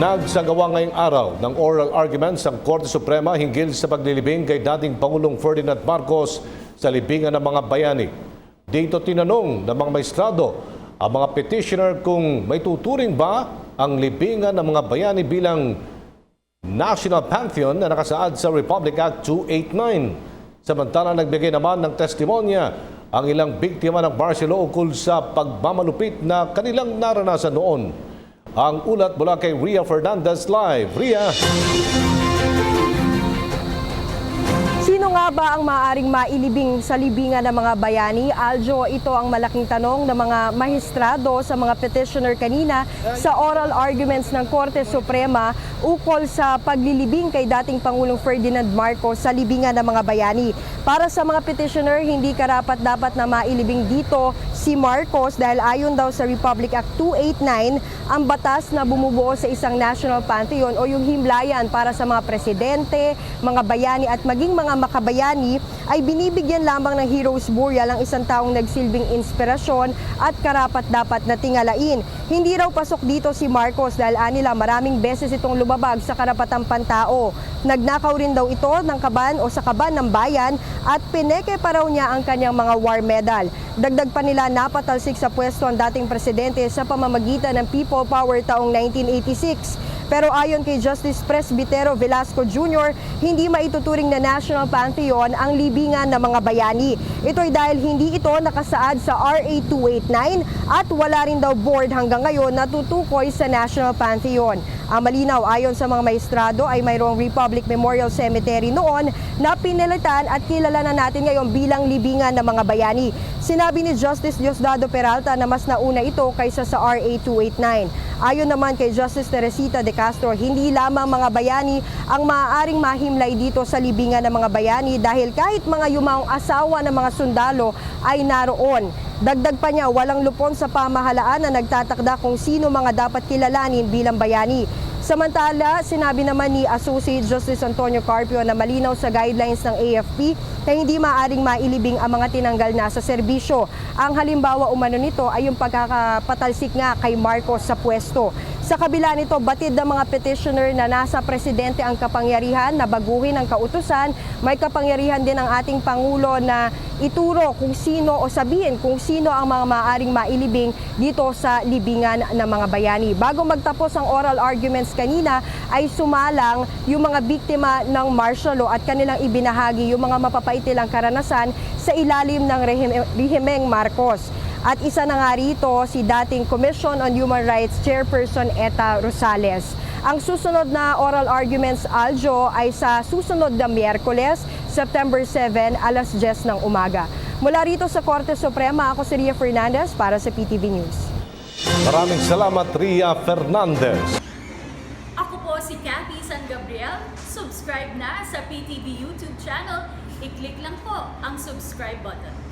Nagsagawa ngayong araw ng oral arguments ang Korte Suprema hinggil sa paglilibing kay dating Pangulong Ferdinand Marcos sa libingan ng mga bayani. Dito tinanong ng mga maestrado ang mga petitioner kung may tuturing ba ang libingan ng mga bayani bilang National Pantheon na nakasaad sa Republic Act 289. Samantala nagbigay naman ng testimonya ang ilang biktima ng martial law ukol sa pagmamalupit na kanilang naranasan noon. Ang ulat mula kay Ria Fernandez live. Ria! Sino nga ba ang maaaring mailibing sa libingan ng mga bayani? Aljo, ito ang malaking tanong ng mga maestrado sa mga petitioner kanina sa oral arguments ng Korte Suprema ukol sa paglilibing kay dating Pangulong Ferdinand Marcos sa libingan ng mga bayani. Para sa mga petitioner, hindi karapat-dapat na mailibing dito si Marcos dahil ayon daw sa Republic Act 289, ang batas na bumubuo sa isang national pantheon o yung himlayan para sa mga presidente, mga bayani at maging mga makabayani ay binibigyan lamang ng hero's burial ang isang taong nagsilbing inspirasyon at karapat-dapat na tingalain. Hindi raw pasok dito si Marcos dahil anila maraming beses itong lumabag sa karapatang pantao. Nagnakaw rin daw ito ng kaban o sa kaban ng bayan at pineke pa raw niya ang kanyang mga war medal. Dagdag pa nila napatalsik sa pwesto ang dating presidente sa pamamagitan ng People Power taong 1986. Pero ayon kay Justice Presbitero Velasco Jr., hindi maituturing na National Pantheon ang libingan ng mga bayani. Ito'y dahil hindi ito nakasaad sa RA 289 at wala rin daw board hanggang ngayon na tutukoy sa National Pantheon. Ang malinaw ayon sa mga maestrado ay mayroong Republic Memorial Cemetery noon na pinilitan at kilala na natin ngayon bilang libingan ng mga bayani. Sinabi ni Justice Diosdado Peralta na mas nauna ito kaysa sa RA 289. Ayon naman kay Justice Teresita de Castro, hindi lamang mga bayani ang maaaring mahimlay dito sa libingan ng mga bayani dahil kahit mga yumaong asawa ng mga sundalo ay naroon. Dagdag pa niya, walang lupon sa pamahalaan na nagtatakda kung sino mga dapat kilalanin bilang bayani. Samantala, sinabi naman ni Associate Justice Antonio Carpio na malinaw sa guidelines ng AFP na hindi maaaring mailibing ang mga tinanggal na sa serbisyo. Ang halimbawa umano nito ay yung pagkakapatalsik nga kay Marcos sa pwesto. Sa kabila nito, batid ng mga petitioner na nasa presidente ang kapangyarihan na baguhin ang kautusan, may kapangyarihan din ang ating Pangulo na ituro kung sino o sabihin kung sino ang mga maaaring mailibing dito sa libingan ng mga bayani. Bago magtapos ang oral arguments kanina ay sumalang yung mga biktima ng martial law at kanilang ibinahagi yung mga mapapaitilang karanasan sa ilalim ng rehimeng Marcos. At isa na nga rito si dating Commission on Human Rights Chairperson Eta Rosales. Ang susunod na oral arguments, Aljo, ay sa susunod na Miyerkules, September 7, alas 10 ng umaga. Mula rito sa Korte Suprema, ako si Ria Fernandez para sa PTV News. Maraming salamat, Ria Fernandez. Ako po si Cathy San Gabriel. Subscribe na sa PTV YouTube channel. I-click lang po ang subscribe button.